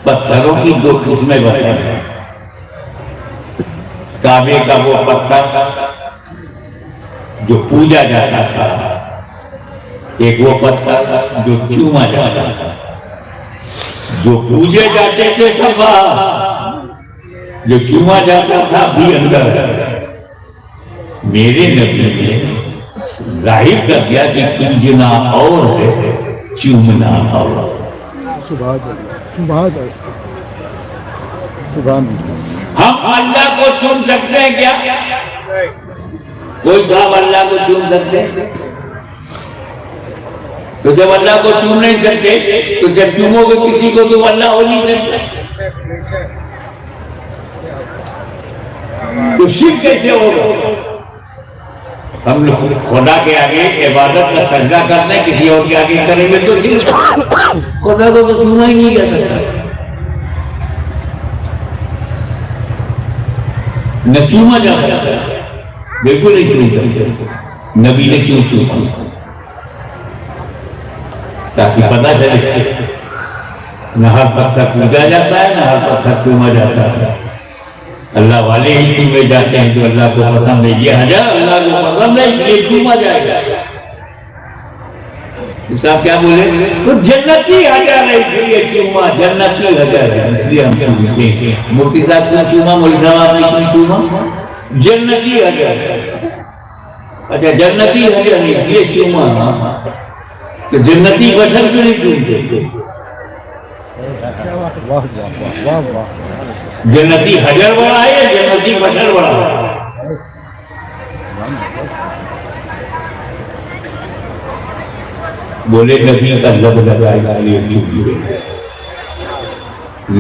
पत्थरों की दो किस्में बताई। काबे का वो पत्थर जो पूजा जाता था, एक वो पत्थर जो चूमा जाता था। जो पूजे जाते थे सब बाहर, जो चूमा जाता था भी अंदर। मेरे नबी ने जाहिर कर दिया कि पूजना और है, चूमना और। हम अल्लाह को चूम सकते हैं क्या? कोई साहब अल्लाह को चूम सकते हैं? तो जब अल्लाह को चूम नहीं सकते तो जब चूमोगे किसी को तो अल्लाह हो नहीं सकता। तो शिर्क कैसे होगा? हम लोग खुदा के आगे इबादत का सजदा करते हैं, किसी और के आगे करेंगे तो शिर्क। खुदा को तो चूमा ही नहीं जा सकता। न चूमा जा सकता, बिल्कुल नहीं चूम सकते। नबी ने क्यों चूमा? ताकि पता चले न हर पत्थर पूजा जाता है, न हर पत्थर चूमा जाता है। अल्लाह वाले ही चूमे जाते हैं जो अल्लाह को पसंद है। ये हजर अल्लाह को पसंद है इसलिए चूमा जाएगा। साहब क्या बोले? तो जन्नती हजर है इसलिए चूमा, जन्नती हजर है इसलिए हम चूमते हैं। मुफ्ती साहब क्यों चूमा? मौलवी साहब आपने क्यों चूमा? जन्नती हजर। अच्छा, जन्नती हजर है इसलिए चूमा। तो जन्नती बशर क्यों नहीं चूमते? जन्नती हजर बड़ा है या जन्नती बशर बड़ा है? बोले नबी का लब लगा इसलिए चूम।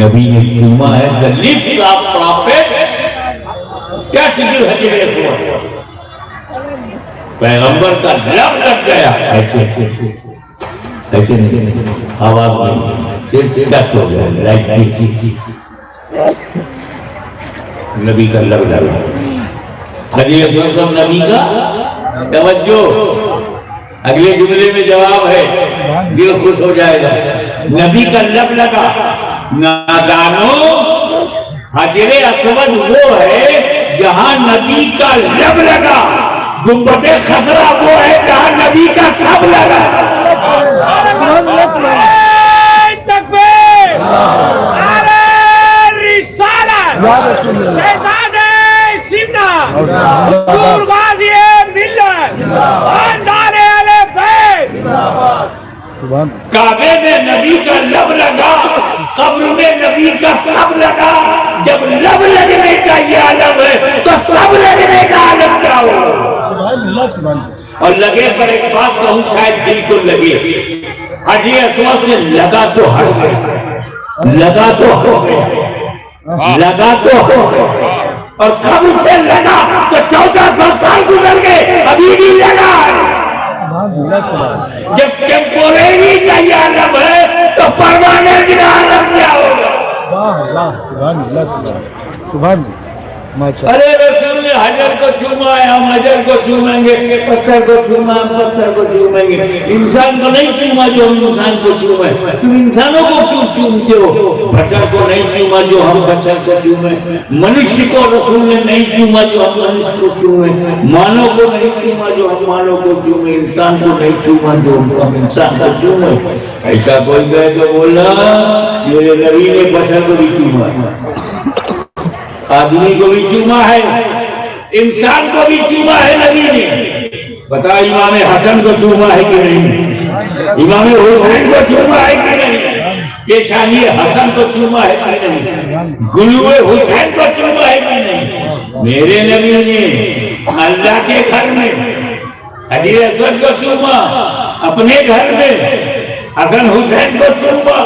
नबी ने चूमा है। The lips of profit touch the हजर। पैगंबर का लब लग गया। ऐसे नहीं, आवाज नहीं, सिर्फ टच हो गया। लाइक नबी का लब लगा। हजरत नबी का तवज्जो। अगले जुमले में जवाब है, दिल खुश हो जाएगा। नबी का लब लगा। नादानो, हजरे अस्वद वो है जहां नबी का लब लगा। गुंबदे खतरा वो है जहां नबी का सब लगा। काबे में नबी का लब लगा, कब्र में नबी का सब लगा। जब लब लगने का ये आलम है तो सब लगने का आलम क्या हो? और लगे पर एक बात कहूं, शायद दिल को लगे। हाजी अस्वद से लगा तो हट गया, लगा तो हो गया, लगा तो हो गया। और कब्र से लगा तो 1400 साल गुजर गए, अभी भी लगा। जब टेम्पोरेरी का ये आलम है तो परमानेंट का आलम क्या होगा? सुभान। अरे रसूल ने हजर को चूमा है, हम हजर को चूमेंगे। पत्थर को चूमा, हम पत्थर को चूमेंगे। इंसान को नहीं चूमा जो हम इंसान को चूमे। तुम इंसानों को क्यों चूमते हो? बशर को नहीं चूमा जो हम बशर को चूमे। मनुष्य को रसूल ने नहीं चूमा जो हम मनुष्य को चूमे। मानव को नहीं चूमा जो हम मानव को चूमे। इंसान को नहीं चूमा जो हम इंसान को चूमे। ऐसा कोई गए तो बोला ये नबी ने बशर को भी चूमा, आदमी को भी चूमा है, इंसान को भी चूमा है नबी ने। बता, इमाम हसन को चूमा है कि नहीं? इमाम हुसैन को चूमा है कि नहीं? पेशानी हसन को चूमा है कि नहीं? गुलुए हुसैन को चूमा है कि नहीं? मेरे नबी ने अल्लाह के घर में हजरत अस्वद को चूमा, अपने घर में हसन हुसैन को चूमा।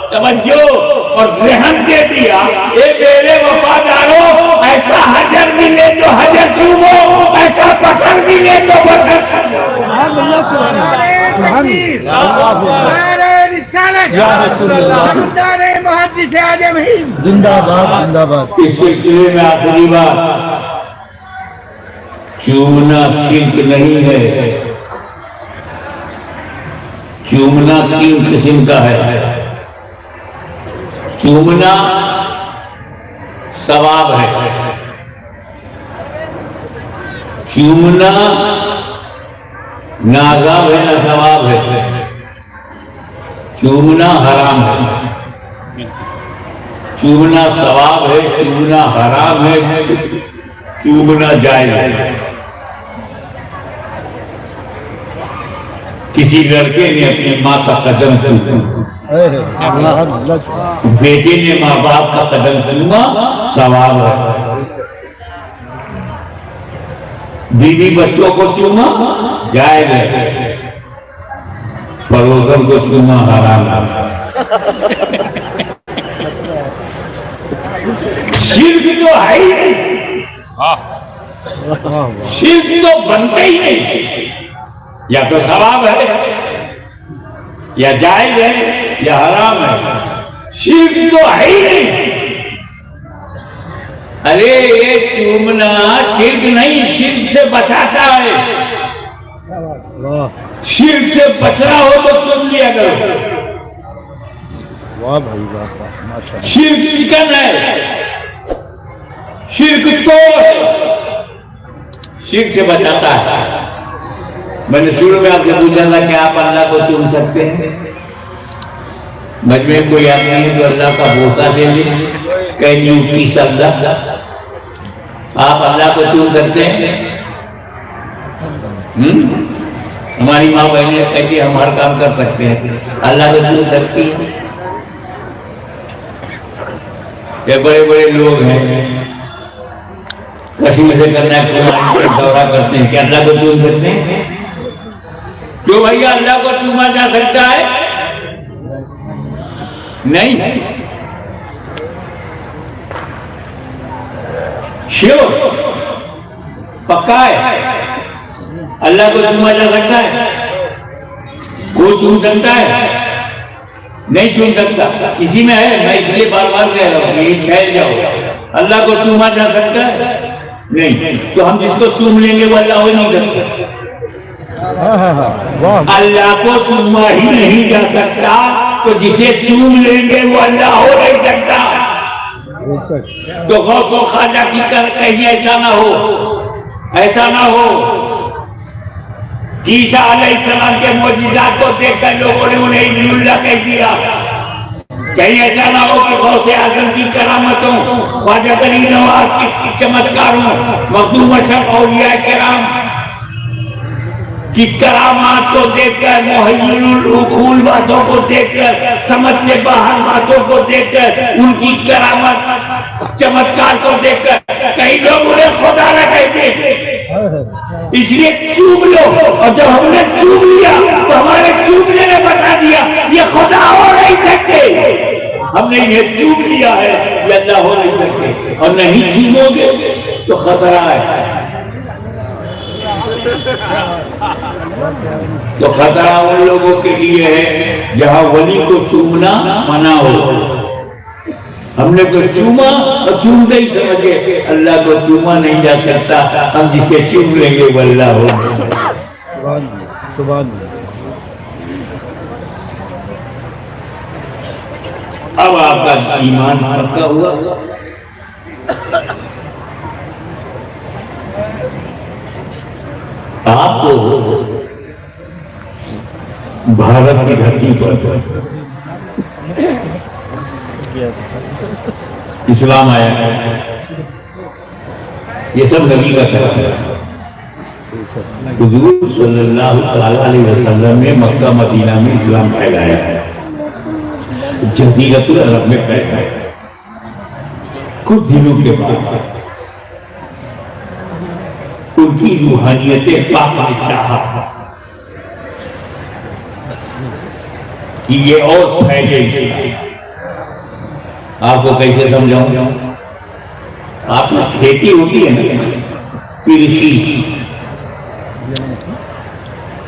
तवज्जो और ज़हन दे दिया, ए मेरे वफादारों, ऐसा हजर मिले तो हजर चूमो, ऐसा बशर मिले तो बशर। जिंदाबाद जिंदाबाद। इस सिलसिले में आखिरी बात, चूमना शिर्क नहीं है। चूमना 3 किस्म का है। चूमना सवाब है, चूमना ना अज़ाब है ना सवाब है। चूमना हराम है, चूमना सवाब है, चूमना हराम है, चूमना जायज है। किसी लड़के ने अपनी माँ का कदम चूमा, बेटे ने माँ बाप का कदम चूमा, सवाब है। बीवी बच्चों को चूमा, जायज है। पड़ोसन को चूमा, हराम है। शिर्क तो है ही नहीं, शिर्क तो बनता ही नहीं। या तो सवाब है, या जायज है, या हराम है। शिर्क तो है ही नहीं। अरे ये चूमना शिर्क नहीं, शिर्क से बचाता है। शिर्क से बचना हो तो चूम लिया करो। वाह भाई वाह, शिर्क शिकन है, शिर्क तो शिर्क से बचाता है। मैंने शुरू में आपसे पूछा था कि आप अल्लाह को चूम सकते हैं? मजमे कोई याद नहीं तो अल्लाह का बोसा ले ले, कैन यू किस अल्लाह? आप अल्लाह को चूम सकते हैं? हमारी माँ बहने कहती हम हर काम कर सकते हैं, अल्लाह को चूम सकती है? ये बड़े बड़े लोग हैं, कश्मीर से करना है, दौरा करते हैं, क्या अल्लाह को चूम सकते हैं? क्यों भैया, अल्लाह को चूमा जा सकता है? नहीं। श्योर, पक्का है? अल्लाह को चूमा जा सकता है? कोई चूम सकता है? नहीं चूम सकता। इसी में है, मैं इसलिए बार बार कह रहा हूं, ये ठहर जाओ। अल्लाह को चूमा जा सकता है? नहीं। तो हम जिसको चूम लेंगे वो अल्लाह हो नहीं सकता। अल्लाह को चूमा ही नहीं जा सकता, तो जिसे चूम लेंगे वो अल्लाह हो नहीं सकता। तो गौसो ख्वाजा की कहीं ऐसा ना हो, ऐसा ना हो। ईसा अलैहिस्सलाम के मोजिज़ात को देखकर लोगों ने उन्हें इब्नुल्लाह कह दिया। कहीं ऐसा ना हो कि गौसे आज़म की करामतों, ख्वाजा गरीब नवाज की चमत्कारों, मखदूम अशरफ औलिया किराम की करामात को देखकर, मुहय्यिनुल उक़ूल बातों को देखकर, समझ से बाहर बातों को देखकर, उनकी करामत चमत्कार को देखकर कई लोग उन्हें खुदा न कहते, इसलिए चूम लो। और जब हमने चूम लिया तो हमारे चूमने ने बता दिया ये खुदा हो नहीं सकते। हमने ये चूम लिया है, ये अल्लाह हो नहीं सकते। और नहीं चूमोगे तो खतरा है। तो खतरा उन लोगों के लिए है जहां वली को चूमना मना हो। हमने को चूमा और चूमते ही समझ गए अल्लाह को चूमा नहीं जा सकता, हम जिसे चूम लेंगे वो अल्लाह हो। सुभान अब आपका ईमान पक्का हुआ। आपको भारत की धरती पर इस्लाम आया है, ये सब नबी का काम है। हुजूर सल्लल्लाहु अलैहि वसल्लम ने मक्का मदीना में इस्लाम फैलाया है, जज़ीरतुल अरब में फैलाया। कुछ दिनों के बाद उनकी रूहानियत पाक ने चाहा कि ये और फैले इस्लाम। आपको कैसे समझाऊं? आपकी खेती होती है ना, कृषि,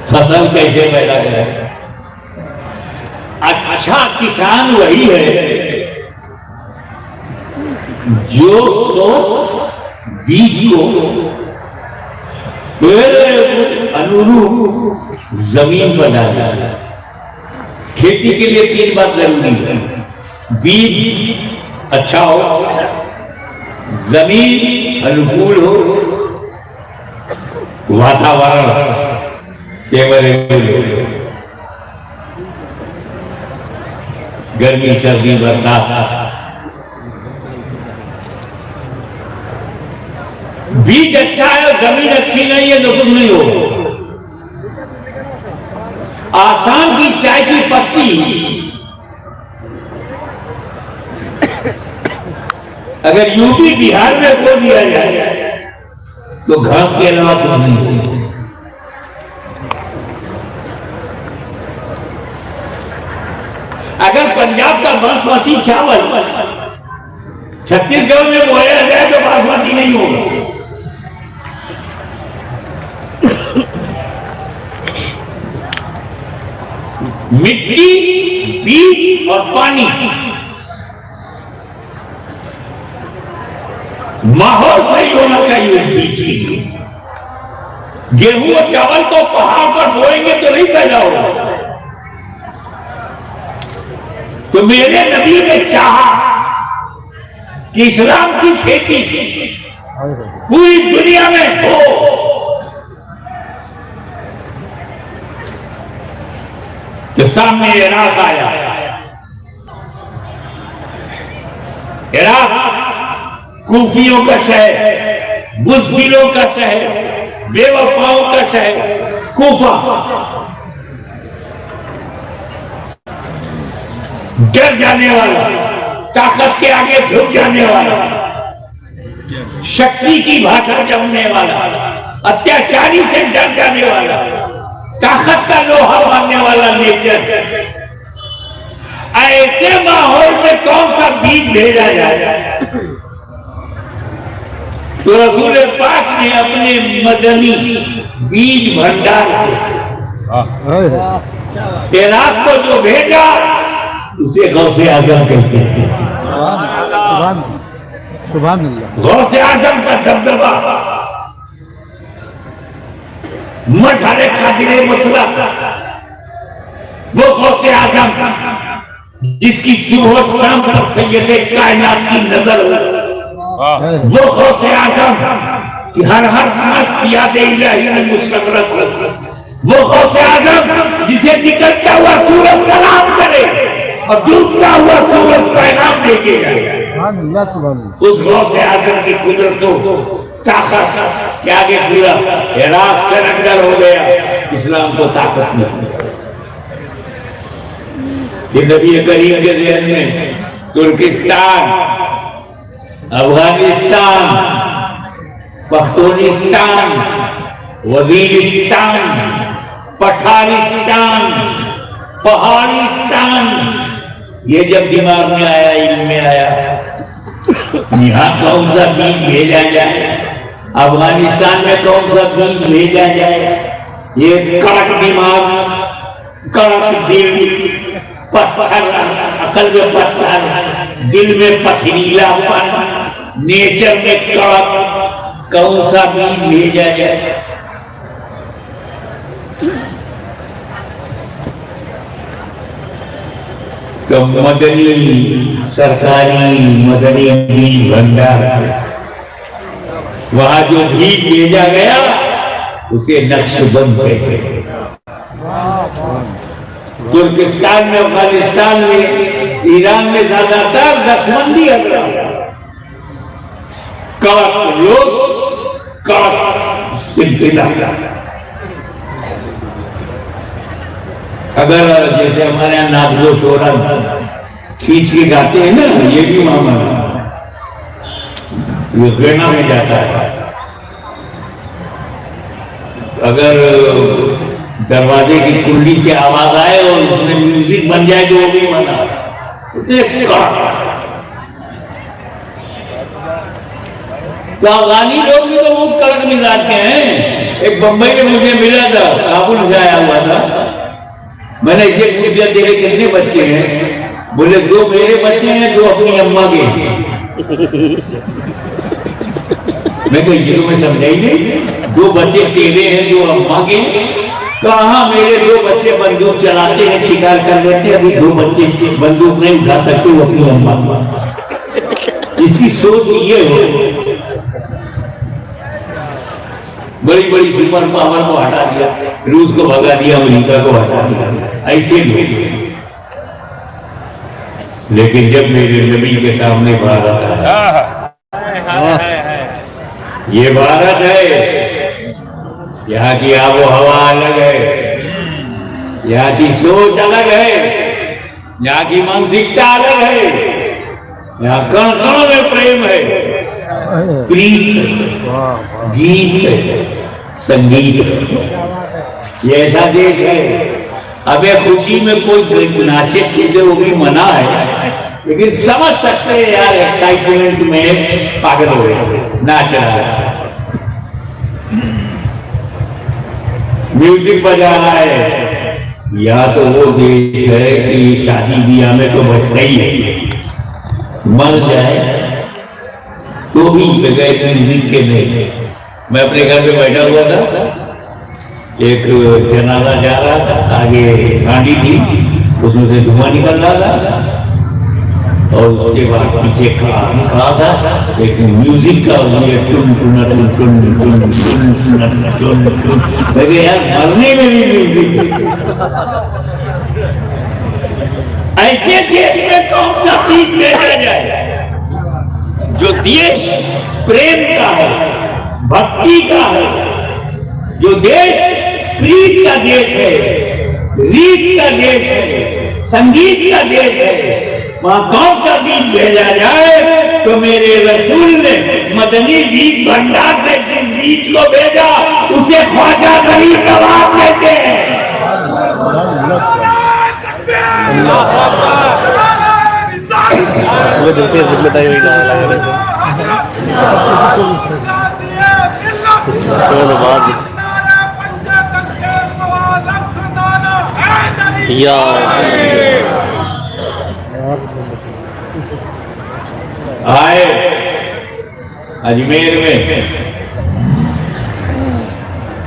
फसल कैसे पैदा करें? अच्छा किसान वही है जो स्वस्थ बीज को फिर अनुरूप जमीन पर डाला। खेती के लिए 3 बात जरूरी है। बीज अच्छा हो, जमीन अनुकूल हो, वातावरण फेवरेबल हो, गर्मी सर्दी बरसात, बीज अच्छा है और जमीन अच्छी नहीं है तो कुछ नहीं हो। आसाम की चाय की पत्ती अगर यूपी बिहार में बो दिया जाए तो घास के अलावा कुछ नहीं है। अगर पंजाब का बासमती चावल छत्तीसगढ़ में बोया जाए तो बासमती नहीं होगा। मिट्टी, बीज और पानी, माहौल सही होना चाहिए बीज के लिए। गेहूं और चावल को पहाड़ पर बोएंगे तो नहीं पैदा होगा। तो मेरे नबी ने चाहा कि इस्लाम की खेती पूरी दुनिया में हो। तो सामने इराक आया। इराक कूफियों का शहर, बुज़दिलों का शहर, बेवफाओं का शहर कूफा, डर जाने वाला, ताकत के आगे झुक जाने वाला, शक्ति की भाषा जमने वाला, अत्याचारी से डर जाने वाला, ताकत का लोहा मानने वाला नेचर। ऐसे माहौल में कौन सा बीज भेजा जाए? तो रसूल पाक ने अपने मदनी बीज भंडार से इराक को जो भेजा उसे गौसे आजम कहते हैं। गौसे आजम का दबदबा मजहरे कादिरे मुतलक, वो गौसे आजम जिसकी सुबह शाम पर सैयदे कायनात की नजर हो, वो गौसे आजम कि हर सांस याद इलाही में मुस्तगरक हो, वो गौसे आजम जिसे निकलता हुआ सूरज सलाम करे और डूबता हुआ सूरज पैगाम देके जाए। उस गौसे आजम की कुदरतों ताकत के आगे पूरा इराक सरेंडर हो गया, इस्लाम को ताकत नहीं। ये नबी करीम के ज़हन में तुर्किस्तान, अफगानिस्तान, पख्तूनिस्तान, वजीरिस्तान, पठानिस्तान, पहाड़िस्तान, ये जब दिमाग में आया, इल्म में आया, यहाँ कौन सा बीज भेजा जाए, अफगानिस्तान में कौन सा बीज भेजा जाए। ये कड़क दिमाग, कड़क दिल, पत्थर, अकल में पत्थर, दिल में पथरीलापन, नेचर में कड़क, कौन सा बीज भेजा जाए। तो मदनी सरकारी मदनी बीज भंडार, वहां जो बीज भेजा गया उसे नक्शबंद कहते हैं। तुर्किस्तान में, अफगानिस्तान में, ईरान में ज्यादातर नक्शबंदी है। कड़क लोग, कड़क सिलसिला। अगर जैसे हमारे यहाँ नादो शोरन खींच के गाते हैं ना, ये भी मामला ये प्रेरणा में जाता है। अगर दरवाजे की कुंडी से आवाज आए और उसमें म्यूजिक बन जाए तो वो भी मना। तो अफगानी लोग भी तो बहुत कड़क मिजाज के हैं। एक बंबई में मुझे मिला था, काबुल से आया हुआ था, मैंने ये पूछ लिया तेरे कितने बच्चे हैं? बोले 2 मेरे बच्चे हैं, 2 अपनी अम्मा के। मैं कहा ये तो मैं समझा ही नहीं, 2 बच्चे तेरे हैं, 2 अम्मा के। कहा मेरे 2 बच्चे बंदूक चलाते हैं, शिकार कर लेते, अभी 2 बच्चे बंदूक नहीं उठा सकते, वो अपनी अम्मा। इसकी सोच ये हो, बड़ी बड़ी सुपर पावर को हटा दिया, रूस को भगा दिया, अमेरिका को हटा दिया, ऐसे लोग। लेकिन जब मेरे नबी के सामने भारत है, ये भारत है, यहाँ की आबो हवा अलग है, यहाँ की सोच अलग है, यहाँ की मानसिकता अलग है, यहाँ कण कण में प्रेम है, प्रीत, गीत है, संगीत है। ये ऐसा देश है। अबे खुशी में कोई नाचे कूदे वो भी मना है, लेकिन समझ सकते हैं यार, एक्साइटमेंट में पागल हो गए, नाच रहा है, म्यूजिक बजा रहा है। या तो वो देश है कि शादी ब्याह में तो बचता ही है, मर जाए तो भी बगैर म्यूजिक के नहीं। मैं अपने घर पे बैठा हुआ था, एक जनाजा जा रहा था, आगे गाड़ी थी, उसमें से धुआं निकल रहा था, और उसके बाद पीछे खड़ा था एक म्यूजिक का, टुन टुन टुन टुन टुन टुन टुन टुन। लगे यार मरने में भी म्यूजिक। ऐसे देश में कौन सा चीज भेजा जाए जो देश प्रेम का है, भक्ति का है, जो देश प्रीत का देश है, रीत का देश है, संगीत का देश है, वहां कौन सा बीज भेजा जाए? तो मेरे रसूल ने मदनी बीज भंडार से जिस बीज को भेजा उसे ख्वाजा गरीब नवाज कहते हैं। आए अजमेर में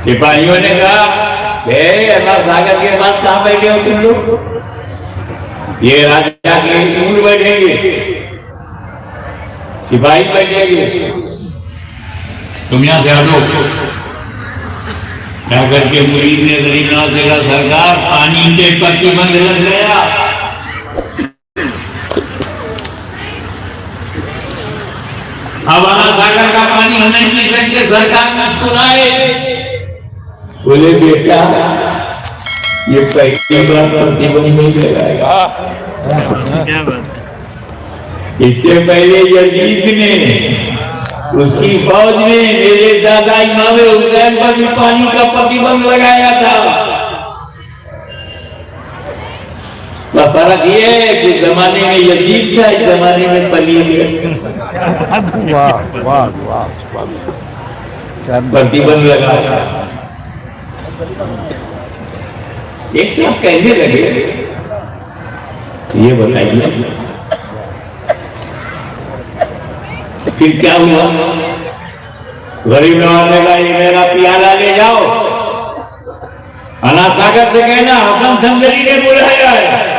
सिपाहियों ने कहा, अल्लाह सागर के पास कहां बैठे हो तुम लोग? ये राजा के ऊंट बैठेंगे, सिपाही बैठेंगे, तुम यहां से हटो। क्या करके मुरीद ने गरीबनाथ से कहा, सरकार पानी के प्रतिबंध लग गया। अब सागर का पानी हम नहीं पी सकते, सरकार मुस्कुराए, बोले बेटा ये पहली बार प्रतिबंध नहीं लगाएगा। इससे पहले यजीद ने, उसकी फौज ने मेरे दादा इमाम हुसैन पर भी पानी का प्रतिबंध लगाया था। फर्क ये है कि जमाने में यजीद था, इस जमाने में पलीद है। प्रतिबंध लगाया। एक से आप कहने लगे, ये बताइए फिर क्या हुआ? गरीब नवाज ने कहा, ये मेरा प्याला ले जाओ, अना सागर से कहना हसन संदरी ने बुलाया है।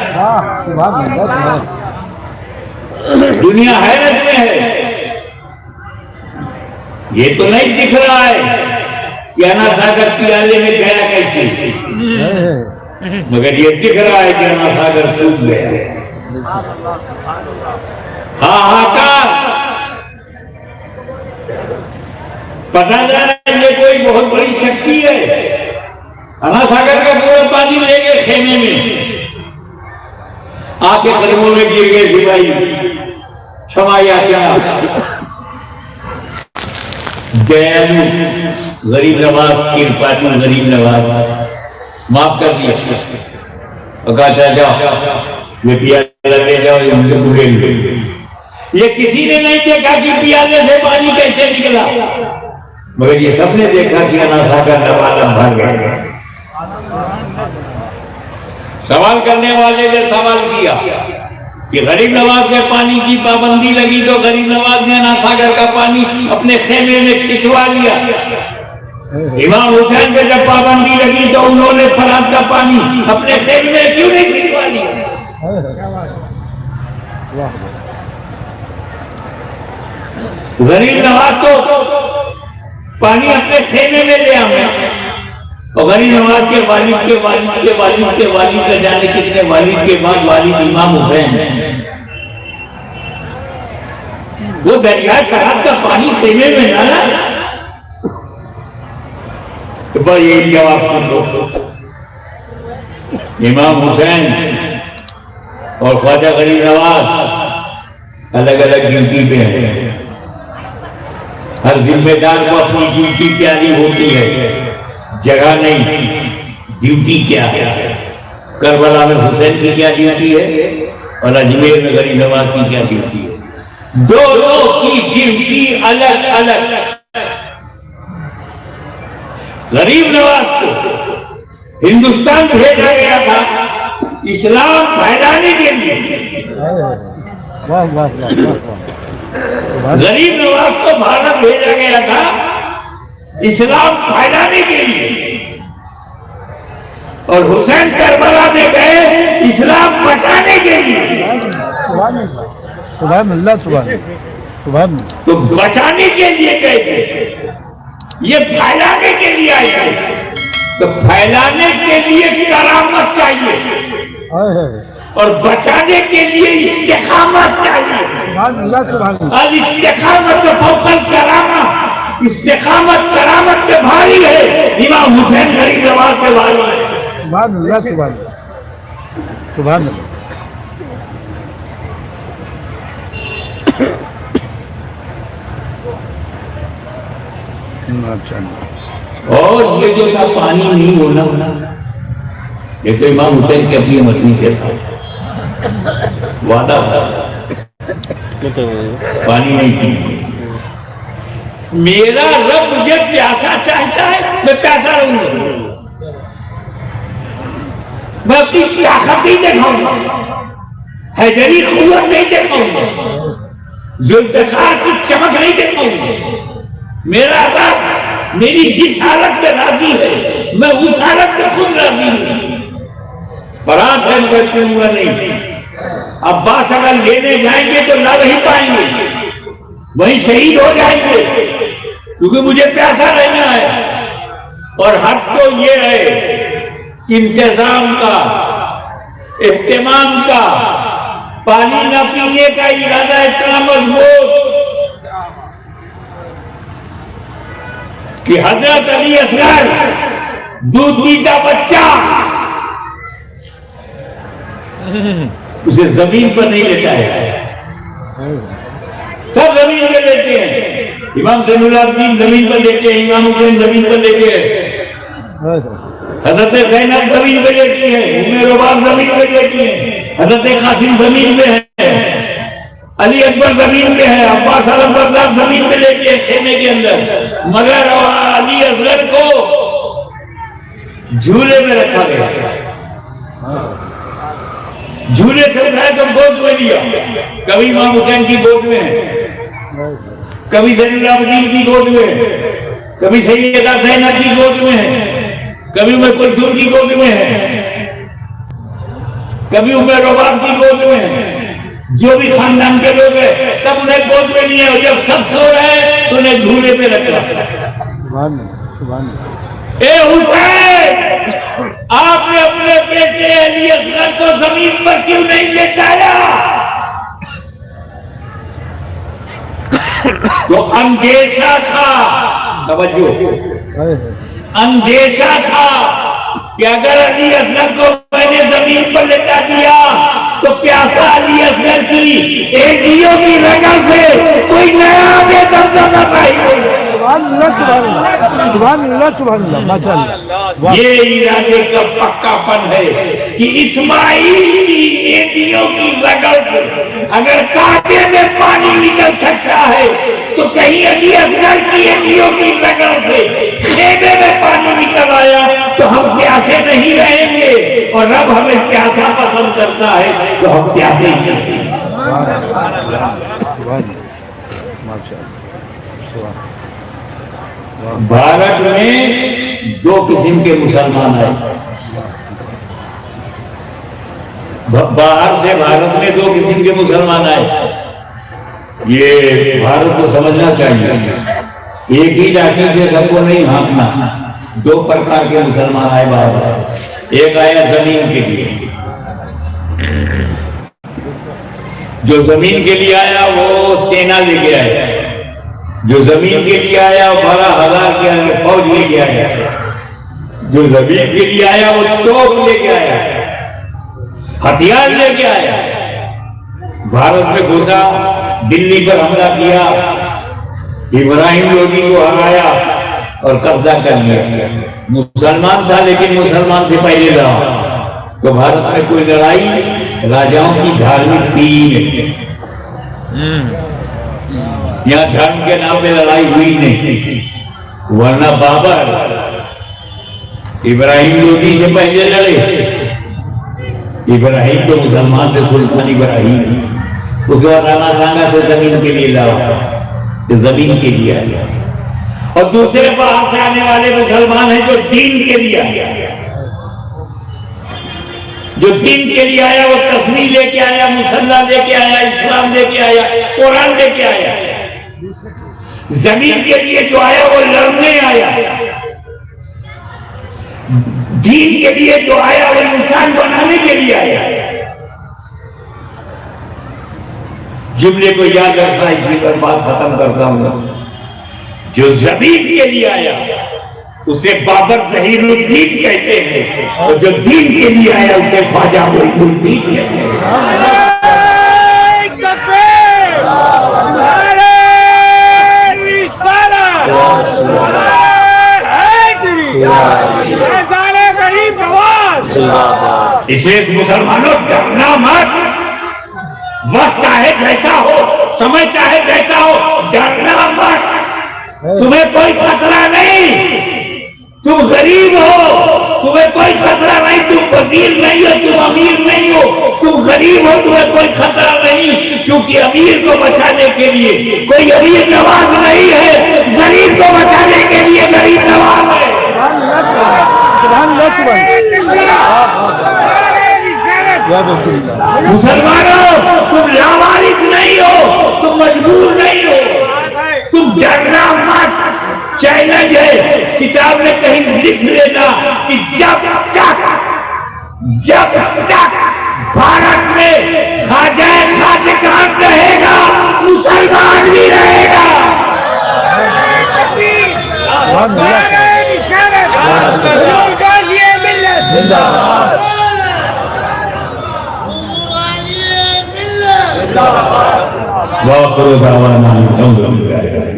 दुनिया हैरत में है, ये तो नहीं दिख रहा है कि अना सागर प्याले में गया कैसे, मगर ये दिख रहा है कि अना सागर सूख गया। हाहाकार, पता जा रहा है ये कोई बहुत बड़ी शक्ति है। अना सागर का पूरा पानी ले गए खेमे में, आके कदमों में गिर गए सिपाही, क्षमाया क्या दयालु गरीब नवाज, कृपालु गरीब नवाज माफ कर दिया और कहा जाओ ये प्याला ले जाओ, ये उनके पूरे। ये किसी ने नहीं देखा कि प्याले से पानी कैसे निकला, मगर ये सबने देखा कि अना सागर नवालम भर गया। सवाल करने वाले ने सवाल किया कि गरीब नवाज ने पानी की पाबंदी लगी तो गरीब नवाज ने अना सागर का पानी अपने खेमे में खिंचवा लिया। इमाम हुसैन पे जब पाबंदी लगी तो उन्होंने फरात का पानी अपने खेत में क्यों नहीं भिजवा लिया? गरीब नवाज तो पानी अपने खेमे में ले आए और गरीब नवाज के वालिद के वालिद के वालिद के वालिद का जाने कितने वालिद के बाद वालिद इमाम हुसैन, वो दरिया फरात का पानी खेमे में डाला। तो बस यही जवाब सुन लो, इमाम हुसैन और ख्वाजा गरीब नवाज अलग अलग ड्यूटी पे है। हर जिम्मेदार को अपनी ड्यूटी प्यारी होती है, जगह नहीं, ड्यूटी क्या है। करबला में हुसैन की क्या ड्यूटी है और अजमेर में गरीब नवाज की क्या ड्यूटी है। दोनों की ड्यूटी अलग अलग। गरीब नवाज को हिंदुस्तान भेजा गया था इस्लाम फैलाने के लिए। गरीब नवाज को भारत भेजा गया था इस्लाम फैलाने के लिए और हुसैन करबला में गए इस्लाम बचाने के लिए। सुभान तो बचाने के लिए गए थे, ये फैलाने के लिए आए थे। तो फैलाने के लिए करामत चाहिए और बचाने के लिए इस्तिकामत चाहिए। अल इस्तिकामत फौकल करामा, इस्तिकामत करामत के भारी है। इमाम हुसैन गरीब नवाज के भारी है। सुभान और ये जो था पानी नहीं होना, ये तो इमाम हुसैन की अपनी मर्जी से था, वादा था, पानी नहीं पी। मेरा रब मुझे प्यासा चाहता है, मैं प्यासा रहूंगा। मैं अपनी ताकत नहीं दिखाऊंगा, हैदरी कुव्वत नहीं दिखाऊंगा, जुल्फ़िकार की चमक नहीं दिखाऊंगा। मेरा रब मेरी जिस हालत में राजी है, मैं उस हालत में खुद राजी हूं। फरात है करूंगा नहीं। अब्बास अगर लेने जाएंगे तो ना रह पाएंगे, वहीं शहीद हो जाएंगे, क्योंकि मुझे प्यासा रहना है। और हक तो ये है कि इंतजाम का, एहतमाम का, पानी न पीने का इरादा इतना मजबूत कि हजरत अली असगर दूध पीता बच्चा उसे जमीन पर नहीं लेटा है, सब जमीन पर लेते हैं। इमाम ज़ैनुलाब्दीन जमीन पर लेते हैं, इमाम हुसैन जमीन पर लेते हैं, हजरत ज़ैनब जमीन पर लेती है, उम्मे रुबाब जमीन पर लेती है, हजरत कासिम जमीन पे है, अली अकबर जमीन पे है, अब्बास आलम बरदार जमीन पे लेके है खेमे के अंदर। मगर अली असगर को झूले में रखा गया, झूले से उठाए तो गोद में लिया। कभी इमाम हुसैन की गोद में, कभी ज़ैनुलाब्दीन की गोद में, कभी सैयदा ज़ैनब की गोद में, कभी उम्मे कुलसूम की गोद में है, कभी उम्मे रुबाब की गोद में। जो भी खानदान के लोग हैं सब उन्हें गोद में लिए, और जब सब सो रहे तो उन्हें झूले पे रखा। ए हुसैन, आपने अपने बेटे अली असगर को जमीन पर क्यों नहीं लेटाया? तो अंदेशा था, तवज्जो, अंदेशा था कि अगर अली असगर को मैंने जमीन पर लेटा दिया तो प्यासा अली असगर की एडियो की रगल से कोई नया बेदर्दा ये इरादे का पक्कापन है कि इस्माइल की एडियो की रगल से अगर कांटे में पानी निकल सकता है तो कहीं अली असगर की एडियो की रगल से खेमे में पानी निकल आया तो हम प्यासे नहीं रहेंगे। और रब हमें प्यासा पसंद करता है तो हम प्यासे ही करते हैं। भारत में दो किस्म के मुसलमान आए। बाहर से भारत में दो किस्म के मुसलमान आए। ये भारत को समझना चाहिए। एक ही लाठी से सबको नहीं हाँकना। दो प्रकार के मुसलमान आए बाहर। एक आया जमीन के लिए, जो जमीन के लिए आया वो सेना लेके आया। जो जमीन के लिए आया वो 12,000 के फौज लेके आया। जो जमीन के लिए आया वो तोप लेके आया, हथियार लेके आया। भारत में घुसा, दिल्ली पर हमला किया, इब्राहिम लोधी को हराया और कब्जा कर लिया। मुसलमान था लेकिन मुसलमान से पहले लड़ा। तो भारत में कोई लड़ाई राजाओं की धार्मिक थी। यहाँ धर्म के नाम पे लड़ाई हुई नहीं। वरना बाबर इब्राहिम लोधी से पहले लड़े। इब्राहिम तो मुसलमान थे, सुल्तान इब्राहिम। उसके बाद राणा सांगा से जमीन के लिए लड़ा, जमीन के लिए आया। और दूसरे बाहर से आने वाले मुसलमान हैं जो दीन के लिए आया। जो दीन के लिए आया वो तस्वीर लेके आया, मुसल्ला लेके आया, इस्लाम लेके आया, कुरान लेके आया। जमीन के लिए जो आया वो लड़ने आया। दीन के लिए जो आया वो इंसान बनाने के लिए आया। जुमले को याद रखना, इसी पर बात खत्म करता हूं। जो जमीन के लिए आया उसे बाबर जहीरुद्दीन कहते हैं, और जो दीन के लिए आया उसे ख्वाजा मोइनुद्दीन कहते हैं। इसे मुसलमानों डरना मत। वक्त चाहे जैसा हो, समय चाहे जैसा हो, डरना मत। तुम्हें कोई खतरा नहीं। तुम गरीब हो, तुम्हें कोई खतरा नहीं। तुम वजीर नहीं हो, तुम अमीर नहीं हो। तुम गरीब हो, तुम्हें कोई खतरा नहीं, क्योंकि अमीर को बचाने के लिए कोई अमीर नवाज नहीं है। गरीब को बचाने के लिए गरीब नवाज है। मुसलमानों, तुम लावारिस नहीं हो, तुम मजबूर नहीं हो। तुम डरना मत। चैलेंज है, किताब में कहीं लिख लेना कि जब तक भारत में ख्वाजा खादिकान रहेगा, मुसलमान भी रहेगा। वाह करो दावा।